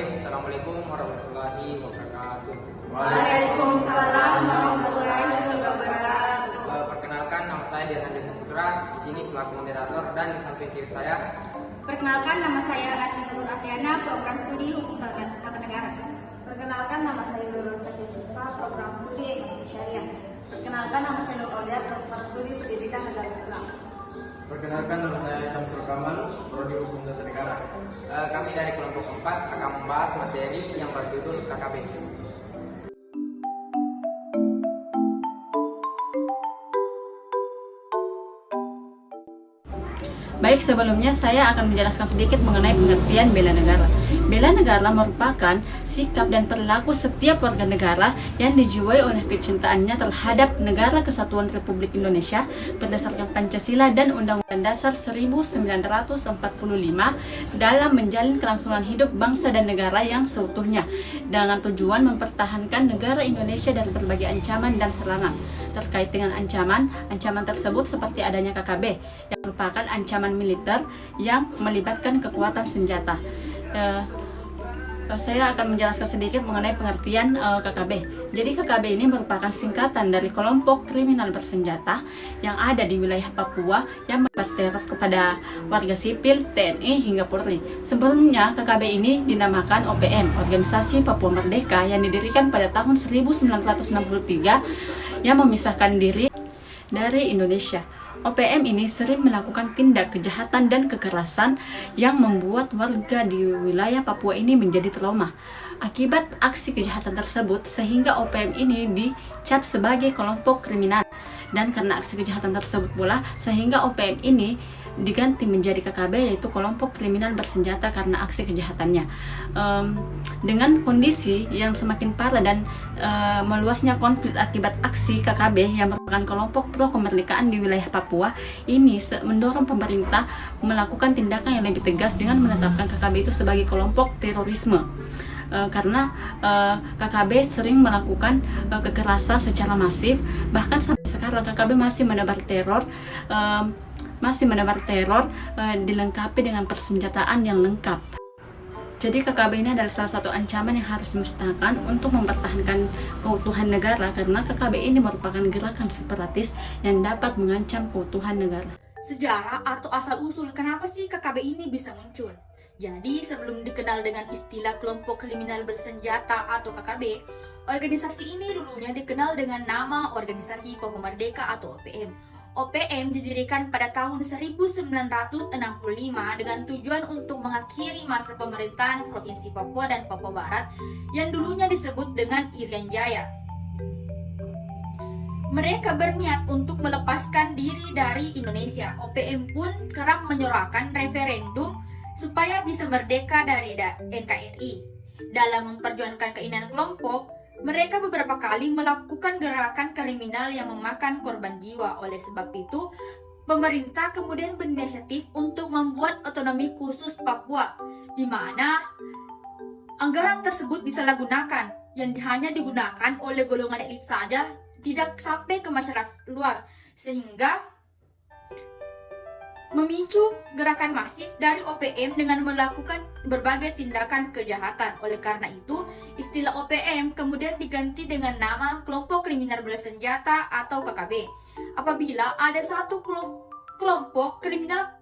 Assalamualaikum warahmatullahi wabarakatuh. Waalaikumsalam warahmatullahi wabarakatuh. Perkenalkan, nama saya Dian Jasa Putra, di sini selaku moderator, dan di samping kiri saya. Perkenalkan, nama saya Ati Nurul Afriana, program studi Hukum Tata Negara. Perkenalkan, nama saya Nurul Saja Syifa, program studi Ekonomi Syariah. Perkenalkan, nama saya Nur Aulia, program studi Pendidikan Negara Islam. Perkenalkan, nama saya Syamsul Kamal, prodi Hukum Tata Negara. Kami dari kelompok 4 akan membahas materi yang berjudul KKB. Baik, sebelumnya saya akan menjelaskan sedikit mengenai pengertian bela negara. Bela negara merupakan sikap dan perilaku setiap warga negara yang dijiwai oleh kecintaannya terhadap Negara Kesatuan Republik Indonesia berdasarkan Pancasila dan Undang-Undang Dasar 1945 dalam menjalin kelangsungan hidup bangsa dan negara yang seutuhnya dengan tujuan mempertahankan negara Indonesia dari berbagai ancaman dan serangan. Terkait dengan ancaman tersebut seperti adanya KKB yang merupakan ancaman militer yang melibatkan kekuatan senjata. Saya akan menjelaskan sedikit mengenai pengertian KKB. Jadi KKB ini merupakan singkatan dari kelompok kriminal bersenjata yang ada di wilayah Papua yang membuat teror kepada warga sipil, TNI hingga Polri. Sebelumnya KKB ini dinamakan OPM, Organisasi Papua Merdeka, yang didirikan pada tahun 1963 yang memisahkan diri dari Indonesia. OPM ini sering melakukan tindak kejahatan dan kekerasan yang membuat warga di wilayah Papua ini menjadi trauma. Akibat aksi kejahatan tersebut, sehingga OPM ini dicap sebagai kelompok kriminal. Dan karena aksi kejahatan tersebut pula, sehingga OPM ini diganti menjadi KKB, yaitu kelompok kriminal bersenjata karena aksi kejahatannya. Dengan kondisi yang semakin parah dan meluasnya konflik akibat aksi KKB yang merupakan kelompok pro kemerdekaan di wilayah Papua, ini mendorong pemerintah melakukan tindakan yang lebih tegas dengan menetapkan KKB itu sebagai kelompok terorisme. Karena KKB sering melakukan kekerasan secara masif, bahkan sampai sekarang KKB masih menebar teror, dilengkapi dengan persenjataan yang lengkap. Jadi KKB ini adalah salah satu ancaman yang harus dimusnahkan untuk mempertahankan keutuhan negara, karena KKB ini merupakan gerakan separatis yang dapat mengancam keutuhan negara. Sejarah atau asal-usul kenapa sih KKB ini bisa muncul? Jadi sebelum dikenal dengan istilah kelompok kriminal bersenjata atau KKB, organisasi ini dulunya dikenal dengan nama Organisasi Papua Merdeka atau OPM. OPM didirikan pada tahun 1965 dengan tujuan untuk mengakhiri masa pemerintahan Provinsi Papua dan Papua Barat yang dulunya disebut dengan Irian Jaya. Mereka berniat untuk melepaskan diri dari Indonesia. OPM pun kerap menyorakan referendum supaya bisa merdeka dari NKRI. Dalam memperjuangkan keinginan kelompok, mereka beberapa kali melakukan gerakan kriminal yang memakan korban jiwa. Oleh sebab itu, pemerintah kemudian berinisiatif untuk membuat otonomi khusus Papua, di mana anggaran tersebut disalahgunakan, yang hanya digunakan oleh golongan elit saja, tidak sampai ke masyarakat luas, sehingga memicu gerakan masif dari OPM dengan melakukan berbagai tindakan kejahatan. Oleh karena itu, istilah OPM kemudian diganti dengan nama Kelompok Kriminal Bersenjata atau KKB. Apabila ada satu kelompok kriminal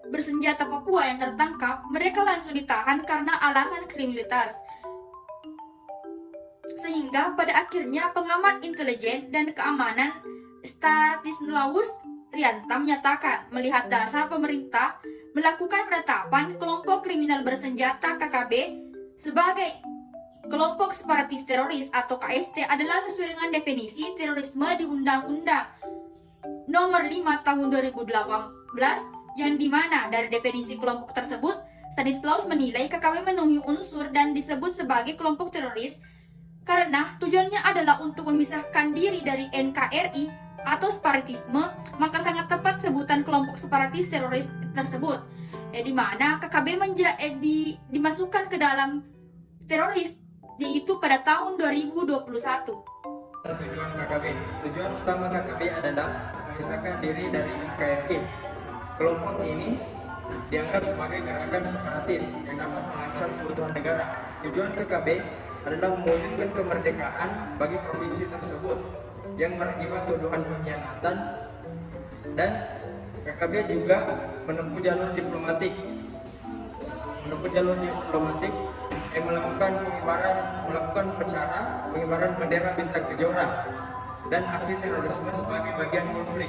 bersenjata Papua yang tertangkap, mereka langsung ditahan karena alasan kriminalitas. Sehingga pada akhirnya pengamat intelijen dan keamanan Stanislaus Rianta menyatakan melihat dasar pemerintah melakukan penetapan kelompok kriminal bersenjata KKB sebagai kelompok separatis teroris atau KST adalah sesuai dengan definisi terorisme di Undang-Undang Nomor 5 Tahun 2018, yang dimana dari definisi kelompok tersebut Stanislaus menilai KKB memenuhi unsur dan disebut sebagai kelompok teroris karena tujuannya adalah untuk memisahkan diri dari NKRI atau separatisme, maka sangat tepat sebutan kelompok separatis teroris tersebut, di mana KKB dimasukkan ke dalam teroris, yaitu pada tahun 2021. Tujuan KKB. Tujuan utama KKB adalah memisahkan diri dari NKRI. Kelompok ini dianggap sebagai gerakan separatis yang dapat mengancam keutuhan negara. Tujuan KKB adalah mewujudkan kemerdekaan bagi provinsi tersebut yang menerima tuduhan pengkhianatan, dan KKB juga menempuh jalur diplomatik yang melakukan pengibaran bendera bintang kejora dan aksi terorisme sebagai bagian konflik.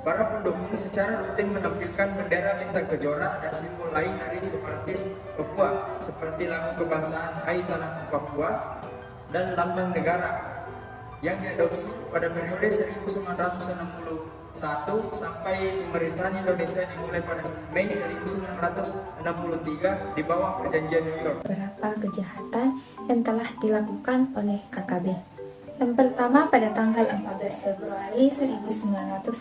Para pendukung secara rutin menampilkan bendera bintang kejora dan simbol lain dari separatis Papua seperti lagu kebangsaan Hai Tanahku Papua dan lambang negara yang diadopsi pada periode 1961 sampai pemerintahan Indonesia dimulai pada Mei 1963 di bawah Perjanjian New York. Beberapa kejahatan yang telah dilakukan oleh KKB. Yang pertama, pada tanggal 14 Februari 1986,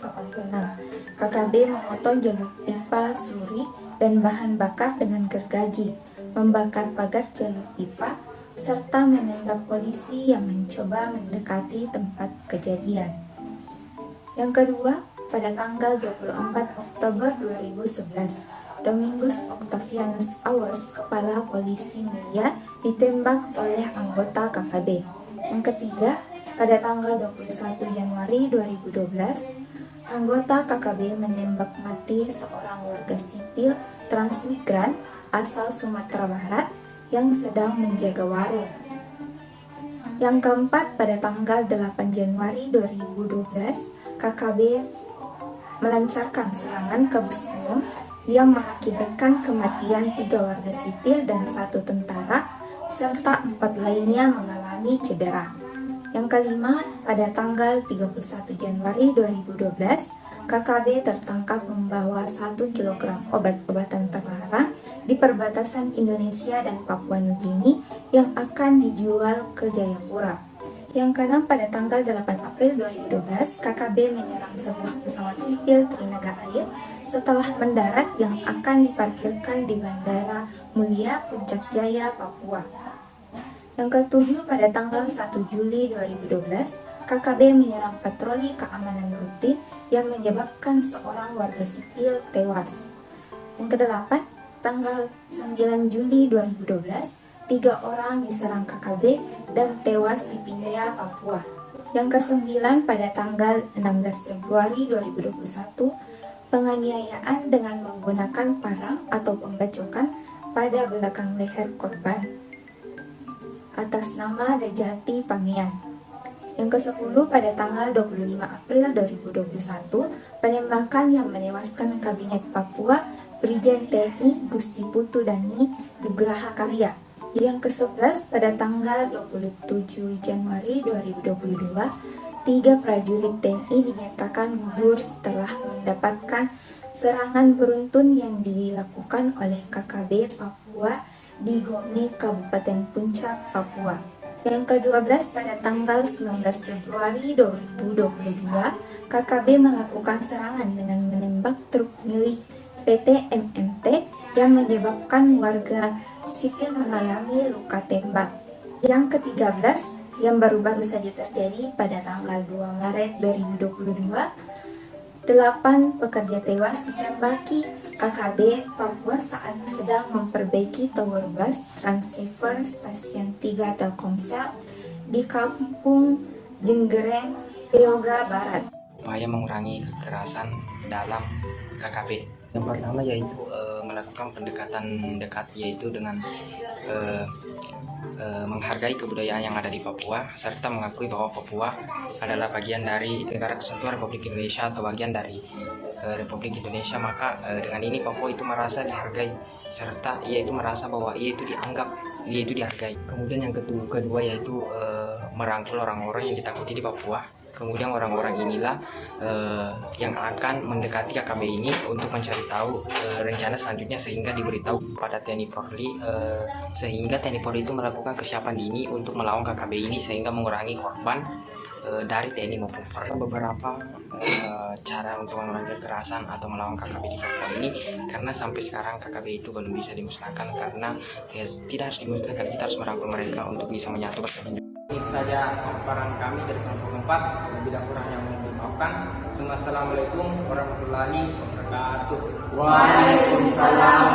KKB memotong jalur pipa, suri, dan bahan bakar dengan gergaji, membakar pagar jalur pipa, serta menembak polisi yang mencoba mendekati tempat kejadian. Yang kedua, pada tanggal 24 Oktober 2011, Domingus Octavianus Awas, kepala polisi Mulia, ditembak oleh anggota KKB. Yang ketiga, pada tanggal 21 Januari 2012, anggota KKB menembak mati seorang warga sipil transmigran asal Sumatera Barat yang sedang menjaga warung. Yang keempat, pada tanggal 8 Januari 2012, KKB melancarkan serangan ke bus umum yang mengakibatkan kematian 3 warga sipil dan 1 tentara, serta 4 lainnya mengalami cedera. Yang kelima, pada tanggal 31 Januari 2012, KKB tertangkap membawa 1 kg obat-obatan terlarang di perbatasan Indonesia dan Papua Nugini yang akan dijual ke Jayapura. Yang keenam, pada tanggal 8 April 2012, KKB menyerang sebuah pesawat sipil Trinaga Air setelah mendarat yang akan diparkirkan di Bandara Mulia Puncak Jaya, Papua. Yang ketujuh, pada tanggal 1 Juli 2012, KKB menyerang patroli keamanan rutin yang menyebabkan seorang warga sipil tewas. Yang kedelapan, tanggal 9 Juli 2012, 3 orang diserang KKB dan tewas di Pinia, Papua. Yang kesembilan, pada tanggal 16 Februari 2021, penganiayaan dengan menggunakan parang atau pembacokan pada belakang leher korban atas nama Dajati Pangean. Yang ke-10, pada tanggal 25 April 2021, penembakan yang menewaskan Kabinet Papua Brigjen TNI Gusti Putu Dani Nugraha Karya. Yang ke-11, pada tanggal 27 Januari 2022, 3 prajurit TNI dinyatakan gugur setelah mendapatkan serangan beruntun yang dilakukan oleh KKB Papua di Gomni, Kabupaten Puncak, Papua. Yang ke-12, pada tanggal 19 Februari 2022, KKB melakukan serangan dengan menembak truk milik PT MMT yang menyebabkan warga sipil mengalami luka tembak. Yang ke-13, yang baru-baru saja terjadi pada tanggal 2 Maret 2022, 8 pekerja tewas ditembaki KKB Papua saat sedang memperbaiki tower bus transceiver stasiun 3 Telkomsel di Kampung Jenggereng, Yoga Barat. Upaya mengurangi kekerasan dalam KKB. Yang pertama yaitu melakukan pendekatan dekat, yaitu dengan menghargai kebudayaan yang ada di Papua serta mengakui bahwa Papua adalah bagian dari Negara Kesatuan Republik Indonesia atau bagian dari Republik Indonesia. Maka dengan ini Papua itu merasa dihargai serta ia itu merasa bahwa ia itu dianggap, ia itu dihargai. Kemudian yang kedua yaitu merangkul orang-orang yang ditakuti di Papua. Kemudian orang-orang inilah yang akan mendekati KKB ini untuk mencari tahu rencana selanjutnya sehingga diberitahu pada TNI Polri, sehingga TNI Polri itu melakukan kesiapan dini untuk melawan KKB ini sehingga mengurangi korban dari TNI maupun Polri. Beberapa cara untuk mengurangi kekerasan atau melawan KKB di Papua ini, karena sampai sekarang KKB itu belum bisa dimusnahkan karena ya, tidak harus dimusnahkan, kita harus merangkul mereka untuk bisa menyatu bersama. Ini saja paparan kami dari kelompok 4. Bila kurangnya mohon dimaafkan. Assalamualaikum warahmatullahi wabarakatuh. Waalaikumsalam